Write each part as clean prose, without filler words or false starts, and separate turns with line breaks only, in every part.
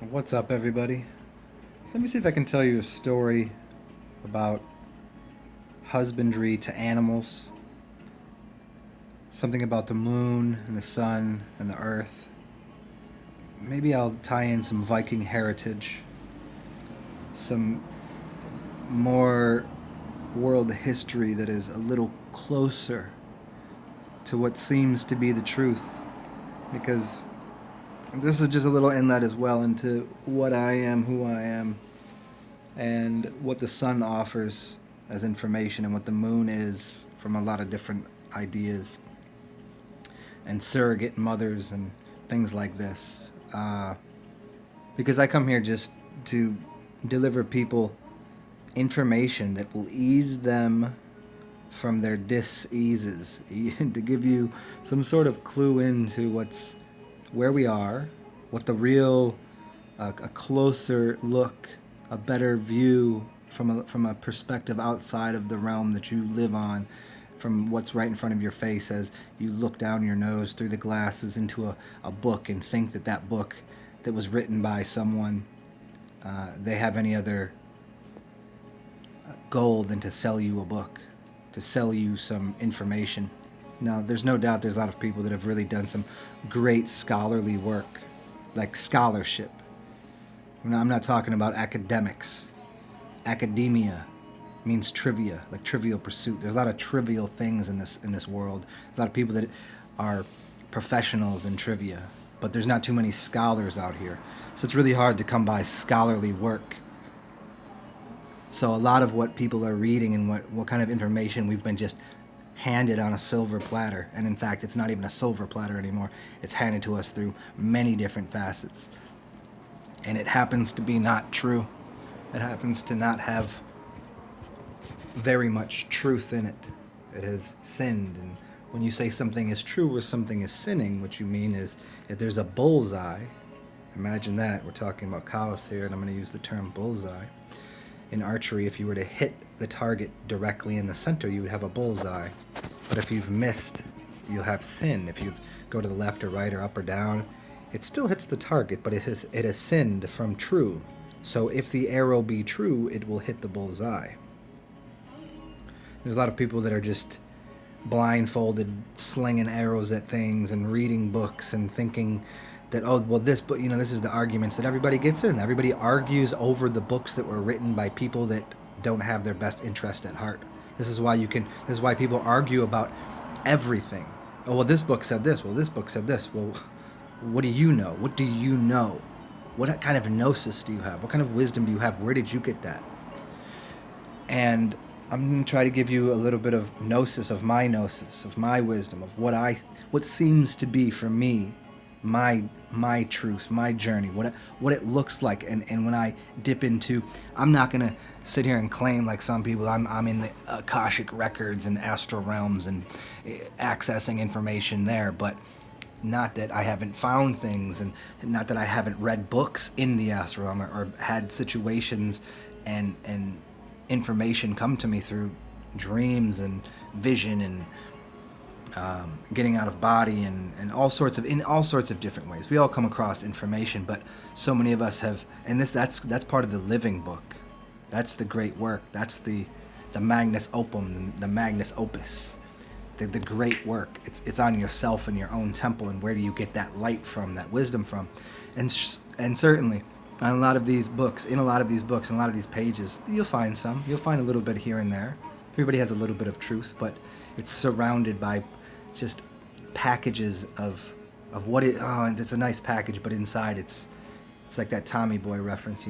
What's up, everybody? Let me see if I can tell you a story about husbandry to animals, something about the moon and the sun and the earth. Maybe I'll tie in some Viking heritage, some more world history that is a little closer to what seems to be the truth, because this is just a little inlet as well into what I am, who I am, and what the sun offers as information and what the moon is from a lot of different ideas and surrogate mothers and things like this. Because I come here just to deliver people information that will ease them from their dis-eases, to give you some sort of clue into where we are, what the real, a closer look, a better view from a perspective outside of the realm that you live on, from what's right in front of your face as you look down your nose through the glasses into a book and think that that book that was written by someone, they have any other goal than to sell you a book, to sell you some information. Now, there's no doubt there's a lot of people that have really done some great scholarly work, like scholarship. I'm not talking about academics. Academia means trivia, like Trivial Pursuit. There's a lot of trivial things in this world. There's a lot of people that are professionals in trivia, but there's not too many scholars out here. So it's really hard to come by scholarly work. So a lot of what people are reading and what kind of information we've been just handed on a silver platter, and in fact it's not even a silver platter anymore, it's handed to us through many different facets, and it happens to be not true. It happens to not have very much truth in it. It has sinned, and when you say something is true or something is sinning, what you mean is if there's a bullseye, imagine that, we're talking about cows here and I'm going to use the term bullseye. In archery, if you were to hit the target directly in the center, you would have a bullseye. But if you've missed, you'll have sin. If you go to the left or right or up or down, it still hits the target, but it has sinned from true. So if the arrow be true, it will hit the bullseye. There's a lot of people that are just blindfolded, slinging arrows at things and reading books and thinking that, oh, well, this book, this is the arguments that everybody gets in. Everybody argues over the books that were written by people that don't have their best interest at heart. This is why people argue about everything. Oh, well, this book said this. Well, this book said this. Well, what do you know? What do you know? What kind of gnosis do you have? What kind of wisdom do you have? Where did you get that? And I'm going to try to give you a little bit of gnosis, of my wisdom, of what seems to be for me my truth, my journey, what it looks like, and when I dip into, I'm not gonna sit here and claim like some people I'm in the Akashic records and astral realms and accessing information there, but not that I haven't found things, and not that I haven't read books in the astral realm, or had situations and information come to me through dreams and vision and getting out of body and in all sorts of different ways. We all come across information, but so many of us have, and that's part of the living book. That's the great work. That's the magnus opum, the magnus opus, the great work. It's on yourself and your own temple, and where do you get that light from, that wisdom from? And certainly on a lot of these books, and a lot of these pages, you'll find a little bit here and there. Everybody has a little bit of truth, but it's surrounded by just packages of what it. Oh, and it's a nice package, but inside it's like that Tommy Boy reference,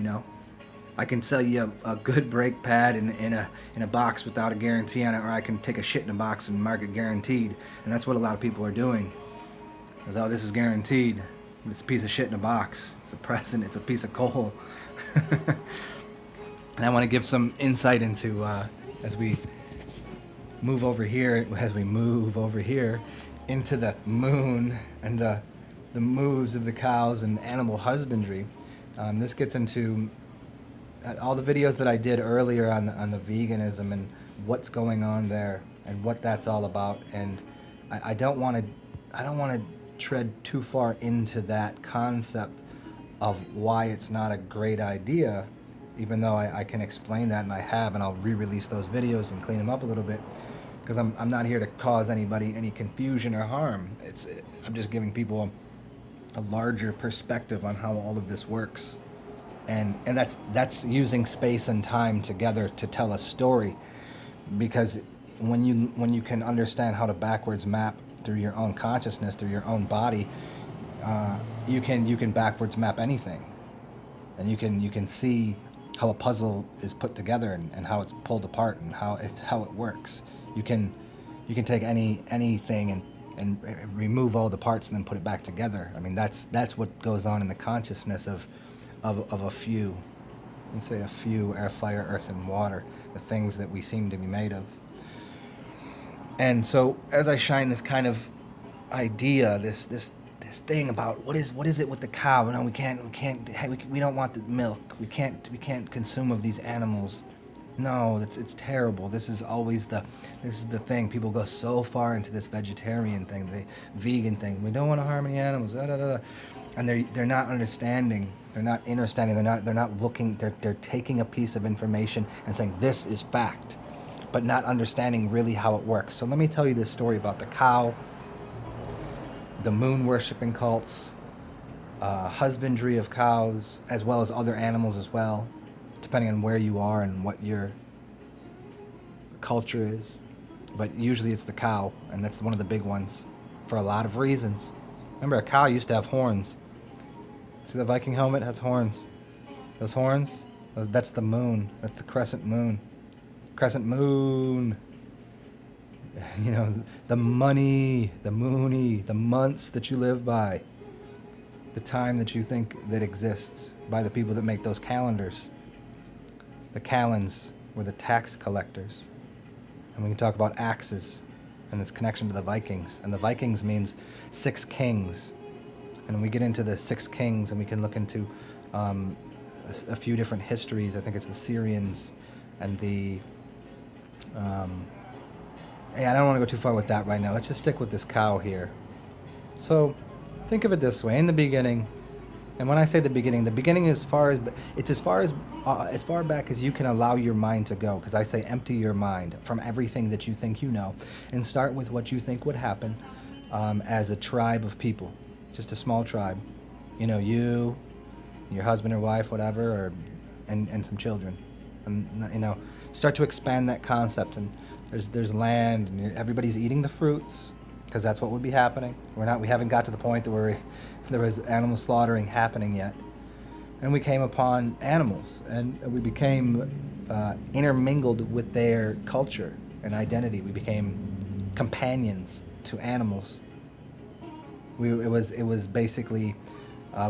I can sell you a good brake pad in a box without a guarantee on it, or I can take a shit in a box and mark it guaranteed. And that's what a lot of people are doing. Is, oh, this is guaranteed, but it's a piece of shit in a box. It's a present. It's a piece of coal. And I want to give some insight into as we move over here into the moon and the moves of the cows and animal husbandry. This gets into all the videos that I did earlier on the veganism and what's going on there and what that's all about. And I don't want to tread too far into that concept of why it's not a great idea, even though I can explain that, and I have, and I'll re-release those videos and clean them up a little bit, because I'm not here to cause anybody any confusion or harm. I'm just giving people a larger perspective on how all of this works, and that's using space and time together to tell a story, because when you can understand how to backwards map through your own consciousness, through your own body, you can backwards map anything, and you can see how a puzzle is put together, and how it's pulled apart, and how it works. You can take anything and remove all the parts and then put it back together. I mean, that's what goes on in the consciousness of a few. You say a few: air, fire, earth, and water, the things that we seem to be made of. And so, as I shine this kind of idea, this thing about what is it with the cow? No, we don't want the milk. We can't consume of these animals. No, it's terrible. This is the thing. People go so far into this vegetarian thing, the vegan thing. We don't want to harm any animals. Da, da, da, da. And they're not understanding. They're not understanding. They're not looking. They're taking a piece of information and saying this is fact, but not understanding really how it works. So let me tell you this story about the cow, the moon worshipping cults, husbandry of cows, as well as other animals as well, depending on where you are and what your culture is. But usually it's the cow, and that's one of the big ones for a lot of reasons. Remember, a cow used to have horns. See, the Viking helmet has horns. Those horns, that's the moon. That's the crescent moon. Crescent moon. You know, the money, the moony, the months that you live by, the time that you think that exists by the people that make those calendars. The Calends were the tax collectors. And we can talk about axes and its connection to the Vikings. And the Vikings means 6 kings. And when we get into the 6 kings, and we can look into a few different histories. I think it's the Syrians and the... I don't want to go too far with that right now. Let's just stick with this cow here. So think of it this way. In the beginning, and when I say the beginning is as far back as you can allow your mind to go, because I say empty your mind from everything that you think you know, and start with what you think would happen as a tribe of people, just a small tribe. You know, you, your husband or wife, whatever, and some children, and you know, start to expand that concept. And there's land, and everybody's eating the fruits, because that's what would be happening. We haven't got to the point where there was animal slaughtering happening yet. And we came upon animals, and we became intermingled with their culture and identity. We became companions to animals. It was basically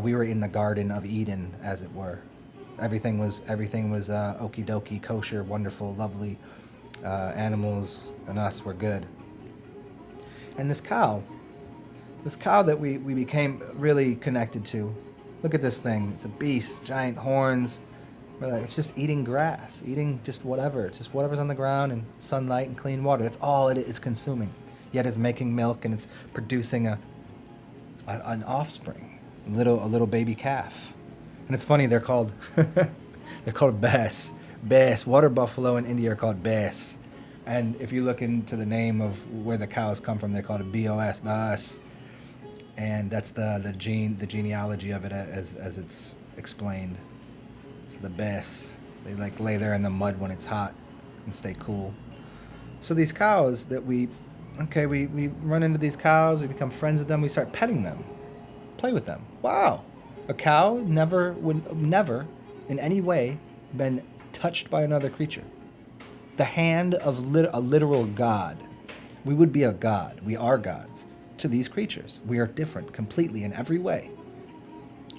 we were in the Garden of Eden, as it were. Everything was okie dokie, kosher, wonderful, lovely. Animals and us were good. And this cow that we became really connected to, look at this thing. It's a beast, giant horns. It's just eating grass, eating just whatever's on the ground, and sunlight and clean water. That's all it is consuming. Yet it's making milk, and it's producing an offspring, a little baby calf. And it's funny, they're called bass. Bass. Water buffalo in India are called bass. And if you look into the name of where the cows come from, they're called a BOS, bass. And that's the genealogy of it as it's explained. So the bass, they like lay there in the mud when it's hot and stay cool. So these cows that we run into these cows, we become friends with them, we start petting them, play with them. Wow. A cow would never in any way been touched by another creature. The hand of a literal god. We would be a god. We are gods to these creatures. We are different completely in every way.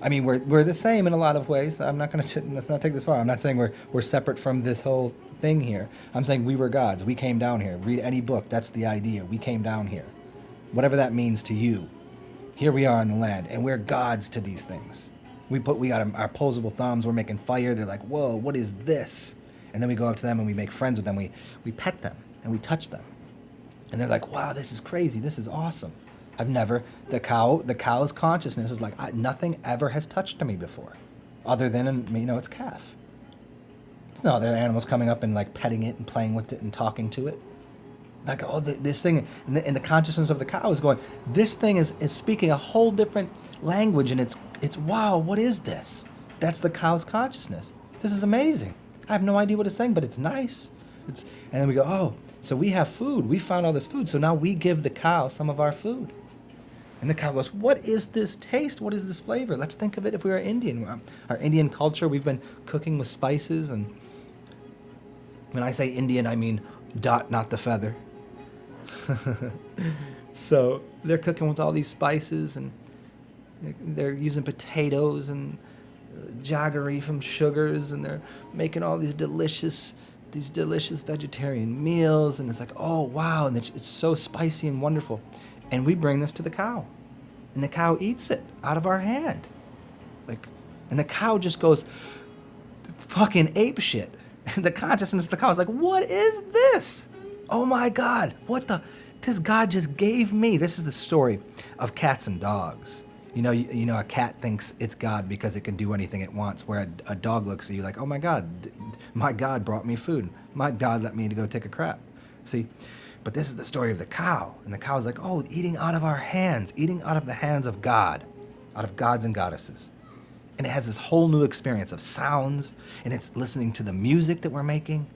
I mean, we're the same in a lot of ways. Let's not take this far. I'm not saying we're separate from this whole thing here. I'm saying we were gods. We came down here. Read any book. That's the idea. We came down here. Whatever that means to you. Here we are on the land, and we're gods to these things. We got our opposable thumbs. We're making fire. They're like, whoa, what is this? And then we go up to them and we make friends with them. We pet them and we touch them. And they're like, wow, this is crazy. This is awesome. The cow's consciousness is like, nothing ever has touched me before, other than, its calf. There's no other animals coming up and like petting it and playing with it and talking to it. Like, this thing, and the consciousness of the cow is going, this thing is speaking a whole different language, and it's wow, what is this? That's the cow's consciousness. This is amazing. I have no idea what it's saying, but it's nice. And then we go, oh, so we have food. We found all this food, so now we give the cow some of our food. And the cow goes, what is this taste? What is this flavor? Let's think of it if we were Indian. Our Indian culture, we've been cooking with spices, and when I say Indian, I mean dot, not the feather. So they're cooking with all these spices, and they're using potatoes and jaggery from sugars, and they're making all these delicious vegetarian meals, and it's like, oh wow, and it's so spicy and wonderful. And we bring this to the cow, and the cow eats it out of our hand, and the cow just goes fucking ape shit. And the consciousness of the cow is like, what is this? Oh my God, this God just gave me. This is the story of cats and dogs. You know, a cat thinks it's God because it can do anything it wants, where a dog looks at you like, oh my God brought me food. My God let me to go take a crap. See, but this is the story of the cow. And the cow's like, oh, eating out of our hands, eating out of the hands of God, out of gods and goddesses. And it has this whole new experience of sounds, and it's listening to the music that we're making.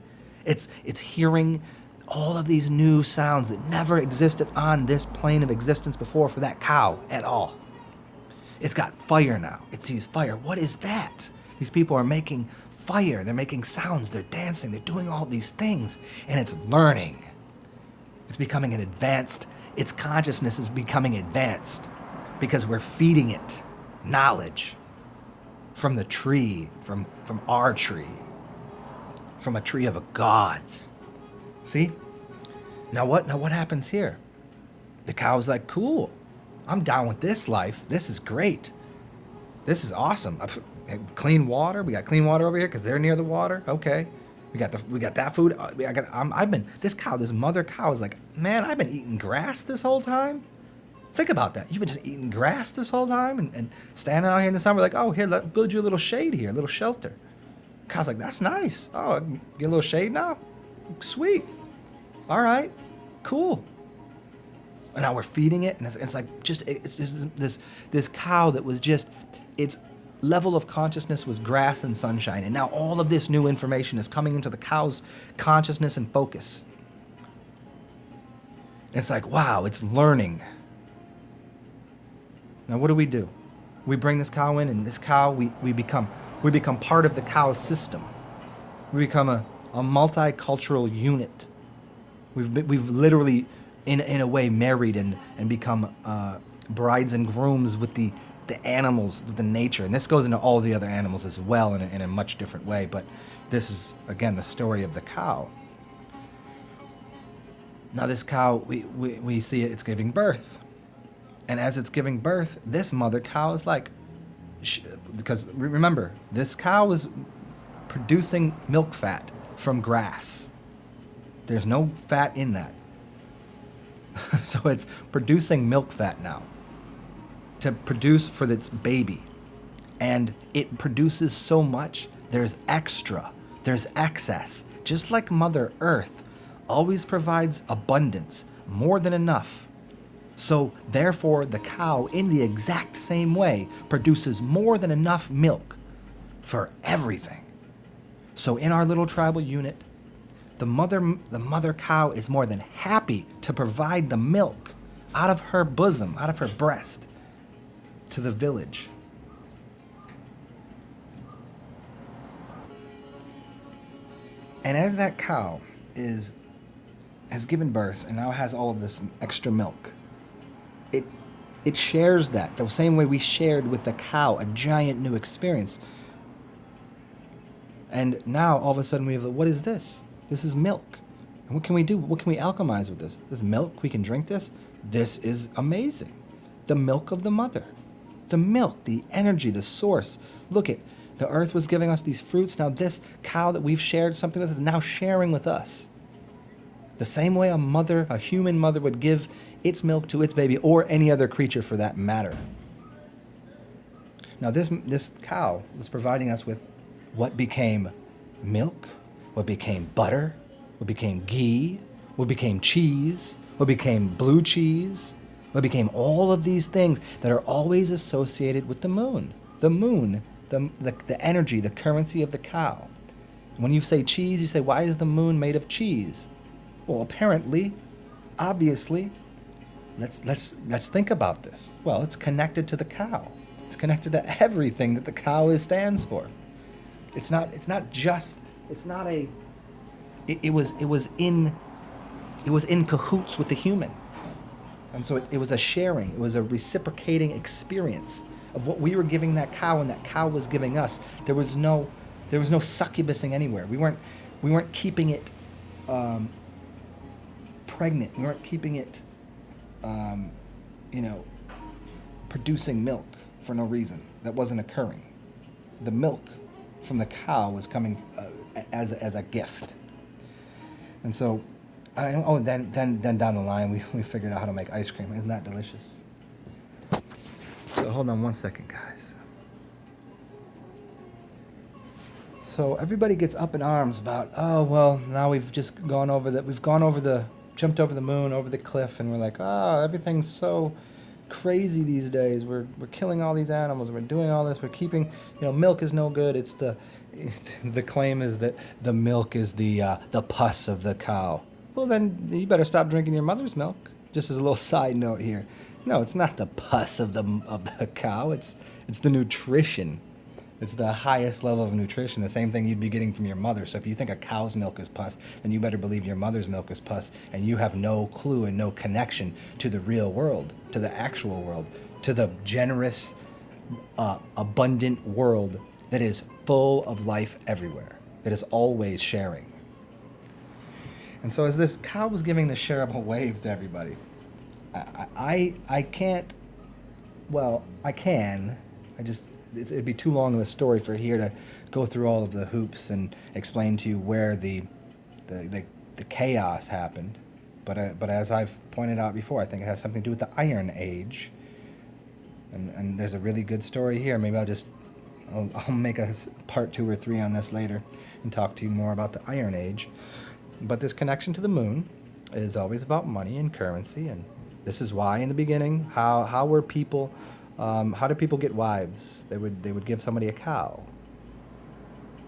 It's hearing all of these new sounds that never existed on this plane of existence before for that cow at all. It's got fire now. It sees fire. What is that? These people are making fire. They're making sounds. They're dancing. They're doing all these things. And it's learning. It's becoming its consciousness is becoming advanced because we're feeding it knowledge from the tree, from our tree, from a tree of gods. See? Now what happens here? The cow's like, cool. I'm down with this life. This is great. This is awesome. Clean water. We got clean water over here because they're near the water. Okay. We got that food. This mother cow is like, man, I've been eating grass this whole time. Think about that. You've been just eating grass this whole time and standing out here in the sun. We're like, oh, here, let's build you a little shade here, a little shelter. Cow's like, that's nice. Oh, I can get a little shade now? Sweet. All right. Cool. And now we're feeding it, and it's like this cow that was just, its level of consciousness was grass and sunshine, and now all of this new information is coming into the cow's consciousness and focus. And it's like, wow, it's learning. Now what do? We bring this cow in, and this cow, we become part of the cow's system. We become a multicultural unit. We've literally, in a way, married and become brides and grooms with the animals, with the nature. And this goes into all the other animals as well in a much different way. But this is, again, the story of the cow. Now this cow, we see it's giving birth. And as it's giving birth, this mother cow is like, because remember, this cow is producing milk fat from grass. There's no fat in that. So it's producing milk fat now to produce for its baby. And it produces so much, there's extra, there's excess. Just like Mother Earth always provides abundance, more than enough. So therefore the cow, in the exact same way, produces more than enough milk for everything. So in our little tribal unit, the mother cow is more than happy to provide the milk out of her bosom, out of her breast, to the village. And as that cow has given birth and now has all of this extra milk, it shares that the same way we shared with the cow, a giant new experience. And now all of a sudden we have, what is this? This is milk. And what can we do? What can we alchemize with this? This milk, we can drink this? This is amazing. The milk of the mother. The milk, the energy, the source. Look at, the earth was giving us these fruits. Now this cow that we've shared something with is now sharing with us. The same way a human mother would give its milk to its baby, or any other creature for that matter. Now this cow was providing us with what became milk, what became butter, what became ghee, what became cheese, what became blue cheese, what became all of these things that are always associated with the moon. The moon, the energy, the currency of the cow. When you say cheese, you say, why is the moon made of cheese? Well, apparently, obviously, let's think about this. Well, it's connected to the cow. It's connected to everything that the cow stands for. It was in cahoots with the human. And so it was a sharing, it was a reciprocating experience of what we were giving that cow and that cow was giving us. There was no succubusing anywhere. We weren't keeping it pregnant. We weren't keeping it producing milk for no reason. That wasn't occurring. The milk from the cow was coming as a gift. And so, then down the line, we figured out how to make ice cream. Isn't that delicious? So hold on one second, guys. So everybody gets up in arms about, oh, well, now we've just jumped over the moon, over the cliff, and we're like, oh, everything's so crazy these days. We're killing all these animals. We're doing all this. We're keeping, milk is no good. It's the claim is that the milk is the pus of the cow. Well, then you better stop drinking your mother's milk. Just as a little side note here. No, it's not the pus of the cow. It's the nutrition. It's the highest level of nutrition, the same thing you'd be getting from your mother. So if you think a cow's milk is pus, then you better believe your mother's milk is pus, and you have no clue and no connection to the real world, to the actual world, to the generous, abundant world that is full of life everywhere, that is always sharing. And so as this cow was giving the shareable wave to everybody, I can't, well, I can, it'd be too long of a story for here to go through all of the hoops and explain to you where the chaos happened. But as I've pointed out before, I think it has something to do with the Iron Age. And there's a really good story here. Maybe I'll make a part 2 or 3 on this later and talk to you more about the Iron Age. But this connection to the moon is always about money and currency, and this is why in the beginning, how were people, how did people get wives? They would give somebody a cow.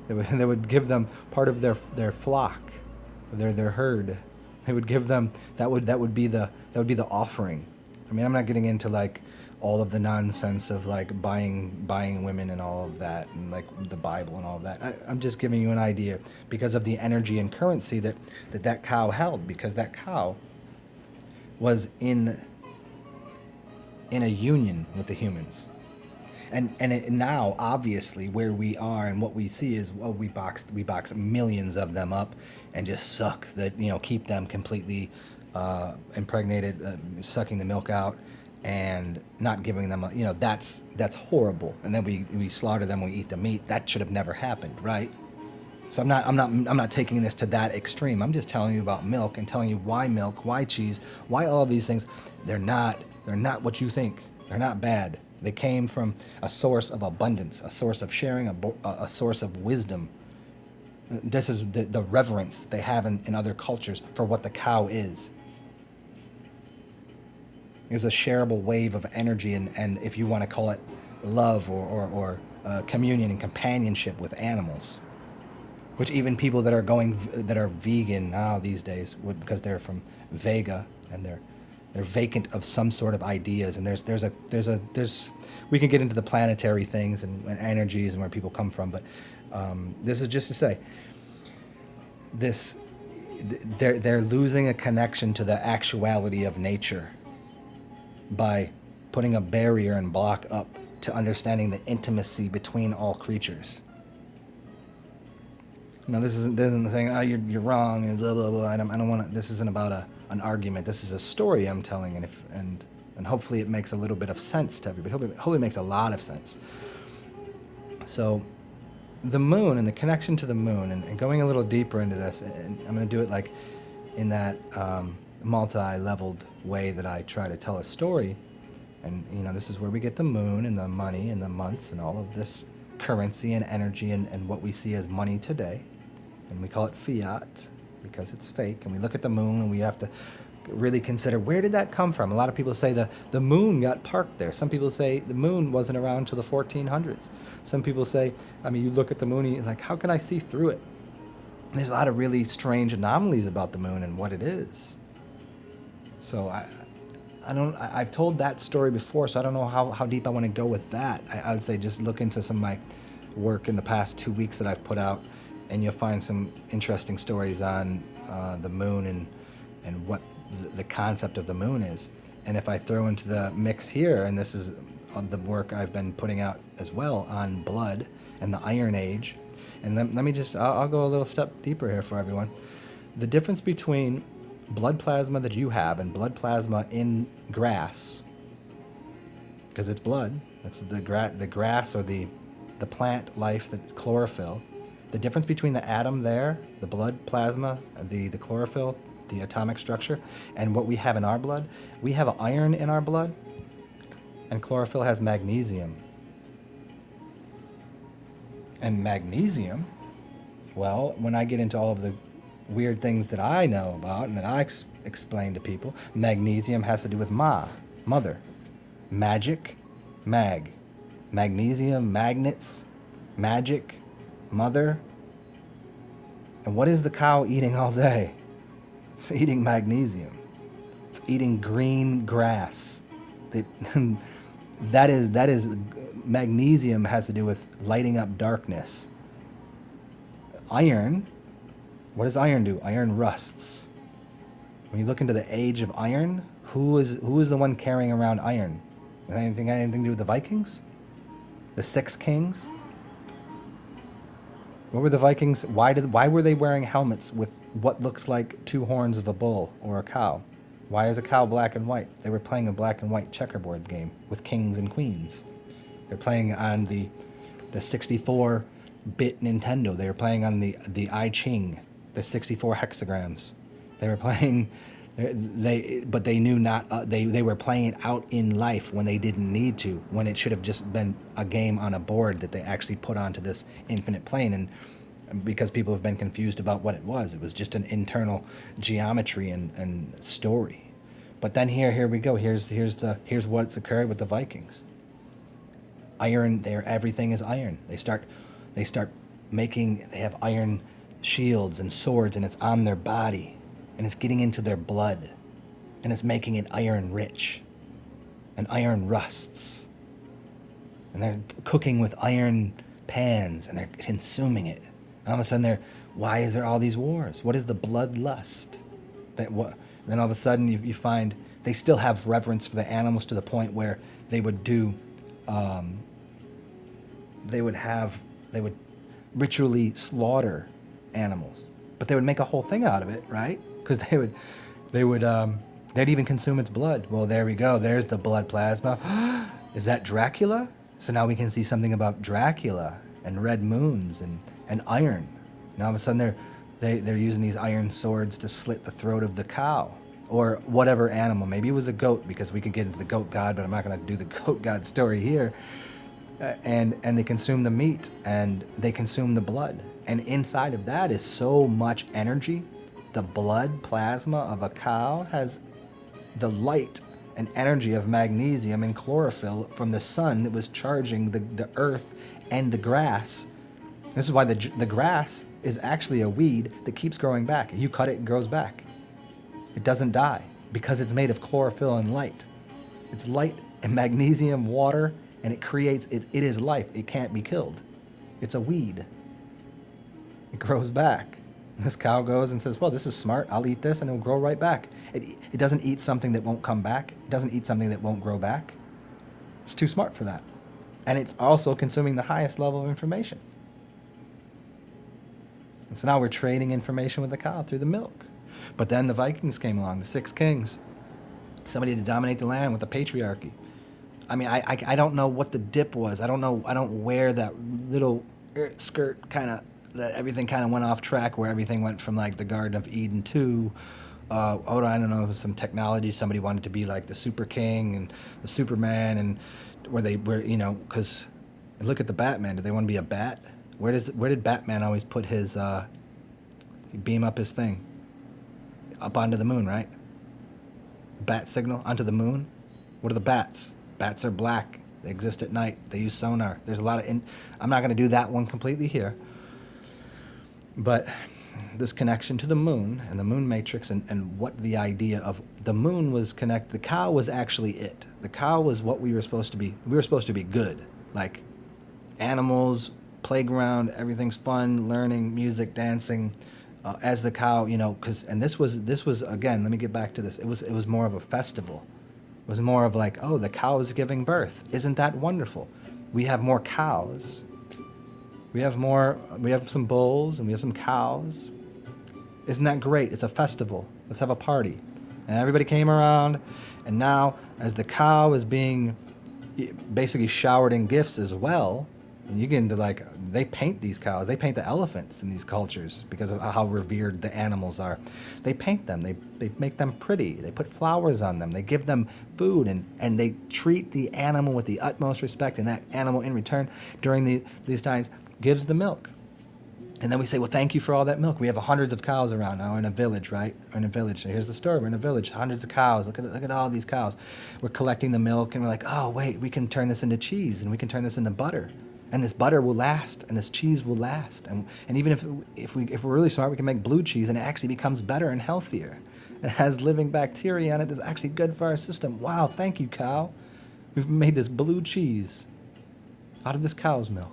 They would give them part of their flock, their herd. They would give them that would be the offering. I mean, I'm not getting into like all of the nonsense of like buying women and all of that, and like the Bible and all of that. I'm just giving you an idea because of the energy and currency that cow held, because that cow was in a union with the humans. And now, obviously, where we are and what we see is, well, we box millions of them up and just suck keep them completely impregnated, sucking the milk out and not giving them that's horrible. And then we slaughter them, we eat the meat. That should have never happened, right? So I'm not taking this to that extreme. I'm just telling you about milk and telling you why milk, why cheese, why all of these things. They're not what you think. They're not bad. They came from a source of abundance, a source of sharing, a source of wisdom. This is the reverence that they have in other cultures for what the cow is. It's a shareable wave of energy and if you want to call it love or communion and companionship with animals, which even people that are vegan now these days would, because they're from Vega and they're vacant of some sort of ideas. And there's we can get into the planetary things and energies and where people come from, but this is just to say they're losing a connection to the actuality of nature by putting a barrier and block up to understanding the intimacy between all creatures. Now, this isn't the thing, oh, you're wrong, and blah, blah, blah. I don't want to, this isn't about an argument. This is a story I'm telling, and hopefully it makes a little bit of sense to everybody. Hopefully it makes a lot of sense. So, the moon and the connection to the moon, and going a little deeper into this, and I'm going to do it like in that multi-leveled way that I try to tell a story. And, this is where we get the moon and the money and the months and all of this currency and energy and what we see as money today. And we call it fiat because it's fake. And we look at the moon and we have to really consider, where did that come from? A lot of people say the moon got parked there. Some people say the moon wasn't around until the 1400s. Some people say, you look at the moon and you're like, how can I see through it? And there's a lot of really strange anomalies about the moon and what it is. So I've told that story before, so I don't know how deep I want to go with that. I would say just look into some of my work in the past 2 weeks that I've put out, and you'll find some interesting stories on the moon and what the concept of the moon is. And if I throw into the mix here, and this is the work I've been putting out as well on blood and the Iron Age, and let me just, I'll go a little step deeper here for everyone. The difference between blood plasma that you have and blood plasma in grass, because it's blood, that's the grass or the plant life, the chlorophyll. The difference between the atom there, the blood plasma, the chlorophyll, the atomic structure, and what we have in our blood, we have iron in our blood, and chlorophyll has magnesium. And magnesium, well, when I get into all of the weird things that I know about and that I explain to people, magnesium has to do with mother, magic, magnesium, magnets, magic, mother. And what is the cow eating all day? It's eating magnesium. It's eating green grass. That is magnesium has to do with lighting up darkness. Iron, what does iron do? Iron rusts. When you look into the age of iron, who is the one carrying around iron? Does anything to do with the Vikings? The 6 kings? What were the Vikings? Why were they wearing helmets with what looks like 2 horns of a bull or a cow? Why is a cow black and white? They were playing a black and white checkerboard game with kings and queens. They're playing on the 64-bit Nintendo. They were playing on the I Ching, the 64 hexagrams. They were playing, but they knew not. They were playing it out in life when they didn't need to. When it should have just been a game on a board that they actually put onto this infinite plane. And because people have been confused about what it was just an internal geometry and story. But then here we go. Here's what's occurred with the Vikings. Iron, everything is iron. They start making. They have iron shields and swords, and it's on their body, and it's getting into their blood, and it's making it iron rich, and iron rusts, and they're cooking with iron pans, and they're consuming it. And all of a sudden, why is there all these wars? What is the bloodlust? Then all of a sudden, you find they still have reverence for the animals to the point where they would do. They would ritually slaughter animals, but they would make a whole thing out of it, right? Because they'd even consume its blood. Well, there we go. There's the blood plasma. Is that Dracula? So now we can see something about Dracula and red moons and iron. Now all of a sudden they're using these iron swords to slit the throat of the cow or whatever animal. Maybe it was a goat, because we could get into the goat god, but I'm not going to do the goat god story here. And they consume the meat and they consume the blood. And inside of that is so much energy. The blood plasma of a cow has the light and energy of magnesium and chlorophyll from the sun that was charging the earth and the grass. This is why the grass is actually a weed that keeps growing back. You cut it, it grows back. It doesn't die because it's made of chlorophyll and light. It's light and magnesium, water, and it creates, it is life. It can't be killed. It's a weed. It grows back. This cow goes and says, well, this is smart. I'll eat this and it'll grow right back. It doesn't eat something that won't come back. It doesn't eat something that won't grow back. It's too smart for that. And it's also consuming the highest level of information. And so now we're trading information with the cow through the milk. But then the Vikings came along, the 6 kings. Somebody to dominate the land with the patriarchy. I mean, I don't know what the dip was. I don't wear that little skirt kind of that everything kind of went off track, where everything went from like the Garden of Eden to, I don't know, it was some technology. Somebody wanted to be like the Super King and the Superman, and where they were, you know, because look at the Batman. Did they want to be a bat? Where did Batman always put his, he'd beam up his thing? Up onto the moon, right? Bat signal onto the moon. What are the bats? Bats are black. They exist at night. They use sonar. There's a lot of... I'm not going to do that one completely here. But this connection to the moon and the moon matrix, and what the idea of the moon was connect. The cow was actually it. The cow was what we were supposed to be. We were supposed to be good. Like animals, playground, everything's fun, learning, music, dancing. As the cow, you know, and this was again. Let me get back to this. It was more of a festival. It was more of like, oh, the cow is giving birth. Isn't that wonderful? We have more cows. We have some bulls and we have some cows. Isn't that great? It's a festival. Let's have a party. And everybody came around, and now as the cow is being basically showered in gifts as well, and you get into like, they paint these cows. They paint the elephants in these cultures because of how revered the animals are. They paint them. They make them pretty. They put flowers on them. They give them food, and they treat the animal with the utmost respect. And that animal, in return, during these times, gives the milk. And then we say, well, thank you for all that milk. We have hundreds of cows around now in a village, right? We're in a village. Here's the story. We're in a village, hundreds of cows. Look at all these cows. We're collecting the milk, and we're like, oh, wait, we can turn this into cheese, and we can turn this into butter. And this butter will last, and this cheese will last. And even if we're really smart, we can make blue cheese, and it actually becomes better and healthier. It has living bacteria on it that's actually good for our system. Wow, thank you, cow. We've made this blue cheese out of this cow's milk.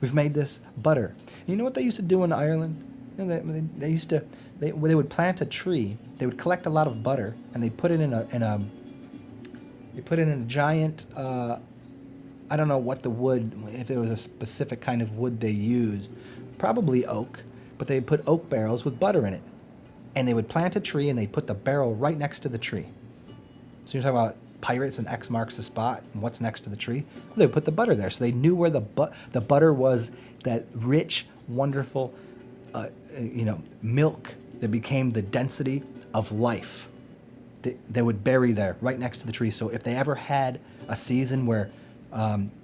We've made this butter. You know what they used to do in Ireland? You know, they would plant a tree. They would collect a lot of butter, and they put it in a giant. I don't know what the wood, if it was a specific kind of wood they used, probably oak, but they put oak barrels with butter in it. And they would plant a tree, and they'd put the barrel right next to the tree. So you're talking about pirates, and X marks the spot, and what's next to the tree? Well, they would put the butter there. So they knew where the butter was, that rich, wonderful, milk that became the density of life. They would bury there, right next to the tree. So if they ever had a season where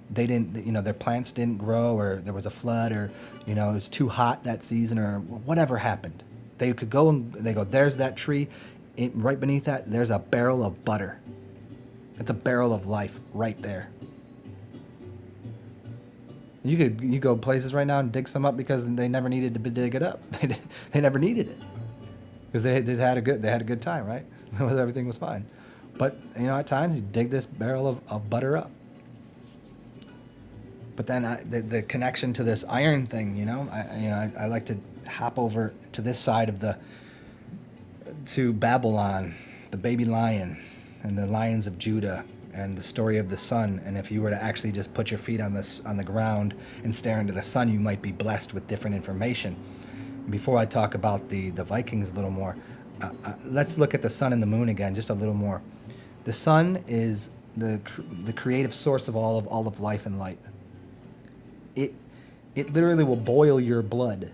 they didn't, their plants didn't grow, or there was a flood, or, it was too hot that season, or whatever happened, they could go and they go, there's that tree, right beneath that, there's a barrel of butter. It's a barrel of life right there. You go places right now and dig some up because they never needed to dig it up. They never needed it because they had a good time, right? Everything was fine. But at times you dig this barrel of butter up. But then the connection to this iron thing, I like to hop over to this side to Babylon, the baby lion, and the lions of Judah, and the story of the sun. And if you were to actually just put your feet on the ground and stare into the sun, you might be blessed with different information. Before I talk about the Vikings a little more, let's look at the sun and the moon again, just a little more. The sun is the creative source of all of life and light. It literally will boil your blood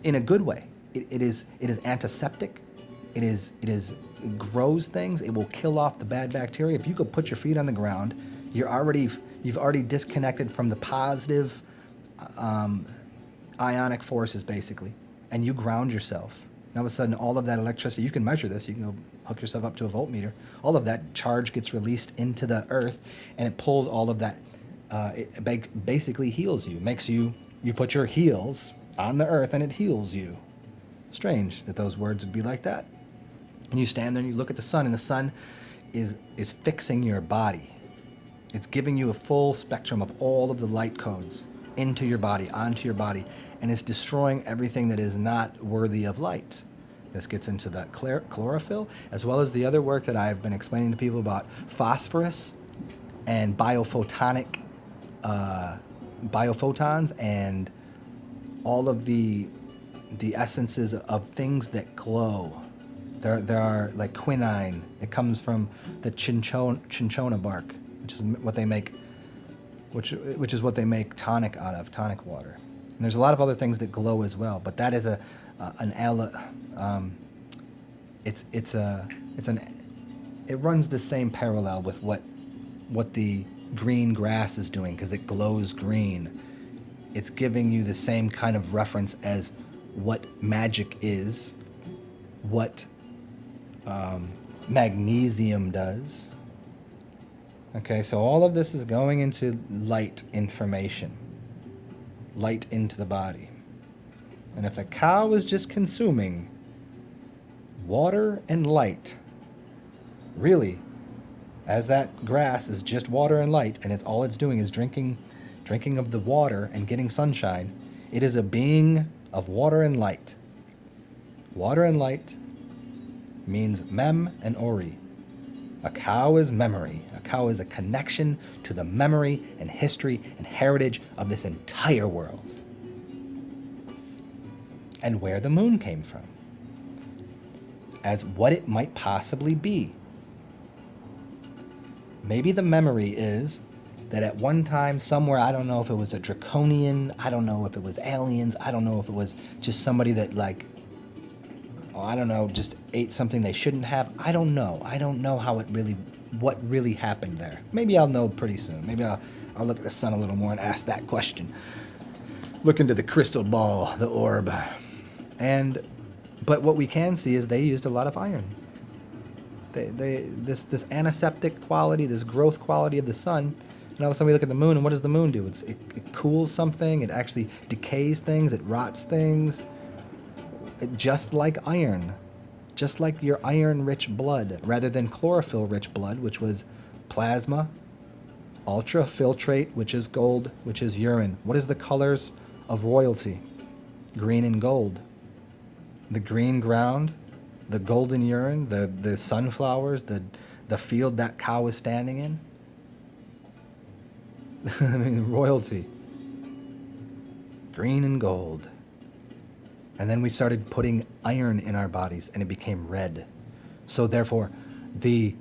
in a good way. It is antiseptic. It grows things. It will kill off the bad bacteria. If you go put your feet on the ground, you've already disconnected from the positive ionic forces, basically, and you ground yourself. And all of a sudden, all of that electricity, you can measure this. You can go hook yourself up to a voltmeter. All of that charge gets released into the earth, and it pulls all of that. It basically heals you. Makes you put your heels on the earth, and it heals you. Strange that those words would be like that. And you stand there and you look at the sun, and the sun is fixing your body. It's giving you a full spectrum of all of the light codes into your body, onto your body, and it's destroying everything that is not worthy of light. This gets into the chlorophyll, as well as the other work that I've been explaining to people about phosphorus and biophotons and all of the essences of things that glow. There are like quinine. It comes from the cinchona bark, which is what they make, which is what they make tonic out of, tonic water. And there's a lot of other things that glow as well, but that is it runs the same parallel with what the green grass is doing, because it glows green. It's giving you the same kind of reference as what magic is, what magnesium does. Okay, so all of this is going into light information, light into the body. And if the cow is just consuming water and light, really, as that grass is just water and light, and all it's doing is drinking of the water and getting sunshine, it is a being of water and light. Water and light means mem and ori. A cow is memory. A cow is a connection to the memory and history and heritage of this entire world. And where the moon came from, as what it might possibly be. Maybe the memory is that at one time, somewhere, I don't know if it was a draconian, I don't know if it was aliens, I don't know if it was just somebody that just ate something they shouldn't have. I don't know. I don't know what really happened there. Maybe I'll know pretty soon. Maybe I'll look at the sun a little more and ask that question. Look into the crystal ball, the orb. But what we can see is they used a lot of iron. This antiseptic quality, this growth quality of the sun. And all of a sudden we look at the moon, and what does the moon do? It cools something. It actually decays things. It rots things. Just like iron. Just like your iron-rich blood, rather than chlorophyll-rich blood, which was plasma, ultrafiltrate, which is gold, which is urine. What is the colors of royalty? Green and gold. The green ground, the golden urine, the sunflowers, the field that cow is standing in. I mean, royalty. Green and gold. And then we started putting iron in our bodies, and it became red. So therefore, the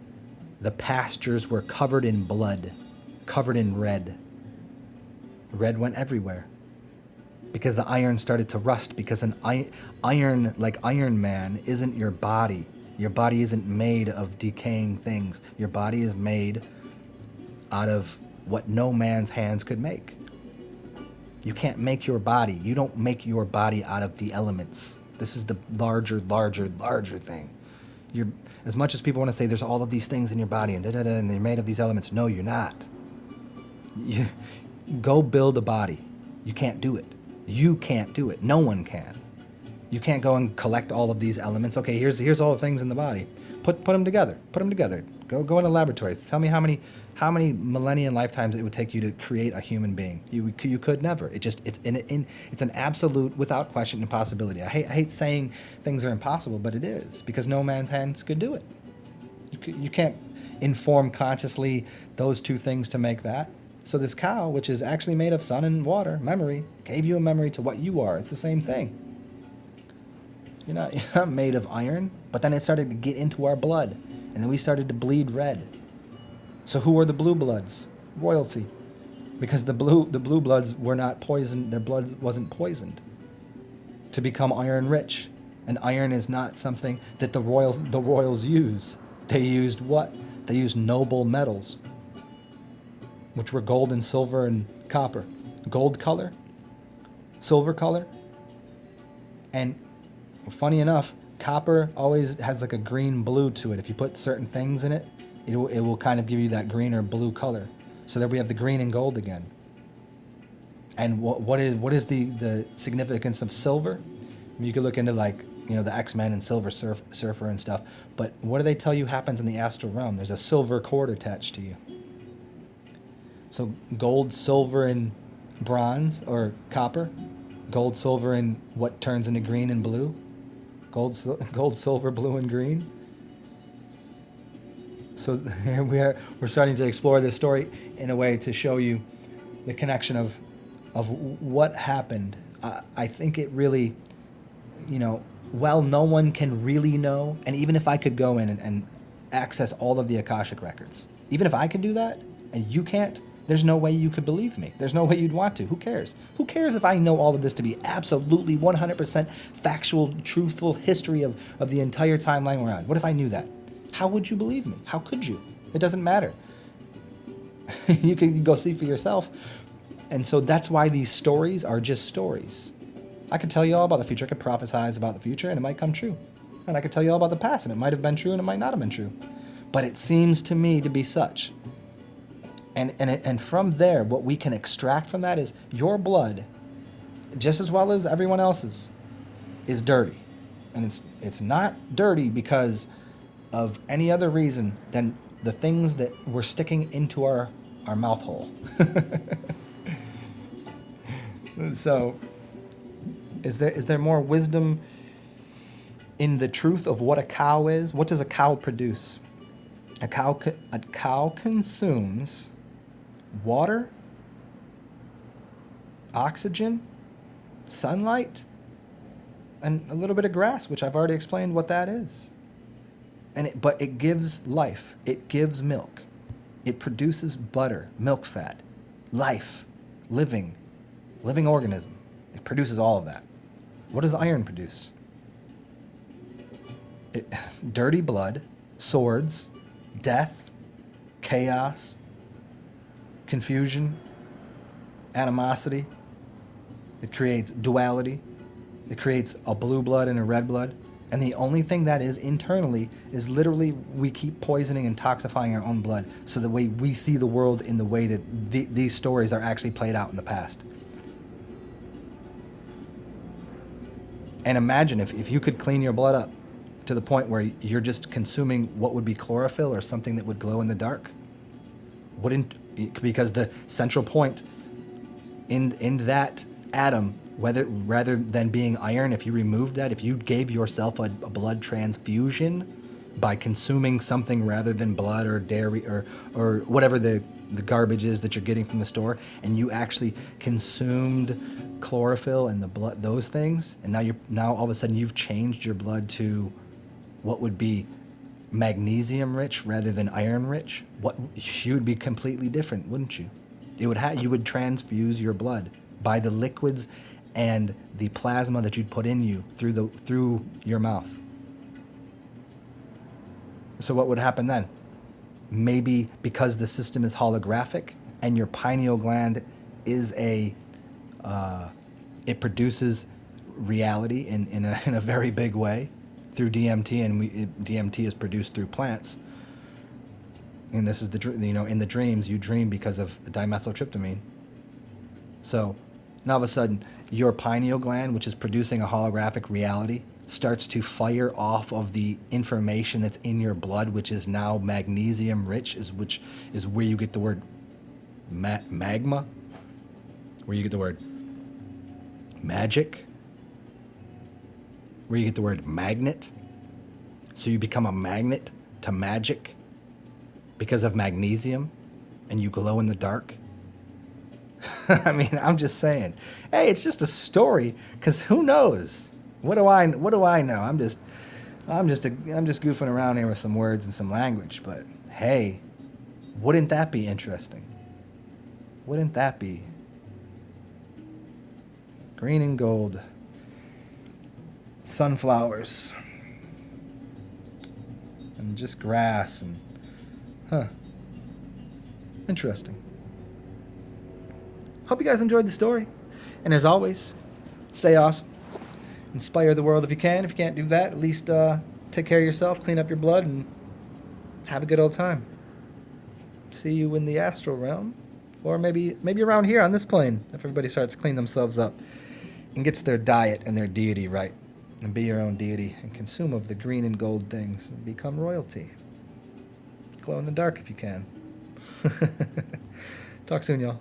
pastures were covered in blood, covered in red. Red went everywhere. Because the iron started to rust, because an iron, like Iron Man, isn't your body. Your body isn't made of decaying things. Your body is made out of what no man's hands could make. You can't make your body. You don't make your body out of the elements. This is the larger thing. As much as people want to say there's all of these things in your body and and they're made of these elements. No, you're not. Go build a body. You can't do it. You can't do it. No one can. You can't go and collect all of these elements. Okay, here's all the things in the body. Put them together. Put them together. Go in a laboratory. Tell me how many millennium lifetimes it would take you to create a human being. You could never. It's an absolute, without question, impossibility. I hate saying things are impossible, but it is, because no man's hands could do it. You can't inform consciously those two things to make that. So this cow, which is actually made of sun and water, memory, gave you a memory to what you are. It's the same thing. You're not made of iron, but then it started to get into our blood, and then we started to bleed red. So who are the blue bloods? Royalty. Because the blue bloods were not poisoned, their blood wasn't poisoned to become iron rich. And iron is not something that the royals use. They used what? They used noble metals, which were gold and silver and copper. Gold color, silver color, and funny enough, copper always has like a green blue to it. If you put certain things in it, it will kind of give you that green or blue color. So there we have the green and gold again. And what is the significance of silver? I mean, you could look into the X-Men and Silver Surfer and stuff. But what do they tell you happens in the astral realm? There's a silver cord attached to you. So gold, silver, and bronze, or copper. Gold, silver, and what turns into green and blue. Gold, silver, blue, and green. So here we're starting to explore this story in a way to show you the connection of what happened. I think it really, well, no one can really know. And even if I could go in and access all of the Akashic records, even if I could do that and you can't, There's no way you could believe me. There's no way you'd want to. Who cares? Who cares if I know all of this to be absolutely 100% factual, truthful history of the entire timeline we're on? What if I knew that? How would you believe me? How could you? It doesn't matter. You can go see for yourself. And so that's why these stories are just stories. I could tell you all about the future. I could prophesize about the future and it might come true. And I could tell you all about the past and it might have been true and it might not have been true. But it seems to me to be such. And from there, what we can extract from that is your blood, just as well as everyone else's, is dirty. And it's not dirty because of any other reason than the things that we're sticking into our mouth hole. So, is there more wisdom in the truth of what a cow is? What does a cow produce? A cow consumes water, oxygen, sunlight, and a little bit of grass, which I've already explained what that is. But it gives life. It gives milk. It produces butter, milk fat, life, living organism. It produces all of that. What does iron produce? Dirty blood, swords, death, chaos, confusion, animosity. It creates duality. It creates a blue blood and a red blood. And the only thing that is internally is literally we keep poisoning and toxifying our own blood so the way we see the world in the way that these stories are actually played out in the past. And imagine if you could clean your blood up to the point where you're just consuming what would be chlorophyll or something that would glow in the dark. Because the central point in that atom, rather than being iron, if you removed that, if you gave yourself a blood transfusion by consuming something rather than blood or dairy or whatever the garbage is that you're getting from the store, and you actually consumed chlorophyll and the blood, those things, and now all of a sudden you've changed your blood to what would be magnesium rich rather than iron rich, you would be completely different, wouldn't you? You would transfuse your blood by the liquids and the plasma that you'd put in you through your mouth. So what would happen then? Maybe because the system is holographic and your pineal gland is it produces reality in a very big way through DMT, and DMT is produced through plants. And this is in the dreams you dream because of dimethyltryptamine. So now all of a sudden your pineal gland, which is producing a holographic reality, starts to fire off of the information that's in your blood, which is now magnesium rich, which is where you get the word magma, where you get the word magic, where you get the word magnet. So you become a magnet to magic because of magnesium, and you glow in the dark. I mean, I'm just saying, hey, it's just a story, because who knows? What do I know? I'm just goofing around here with some words and some language, but hey, wouldn't that be interesting? Wouldn't that be? Green and gold. Sunflowers. And just grass and interesting. Hope you guys enjoyed the story. And as always, stay awesome. Inspire the world if you can. If you can't do that, at least take care of yourself, clean up your blood, and have a good old time. See you in the astral realm. Or maybe around here on this plane, if everybody starts to clean themselves up and gets their diet and their deity right. And be your own deity and consume of the green and gold things and become royalty. Glow in the dark if you can. Talk soon, y'all.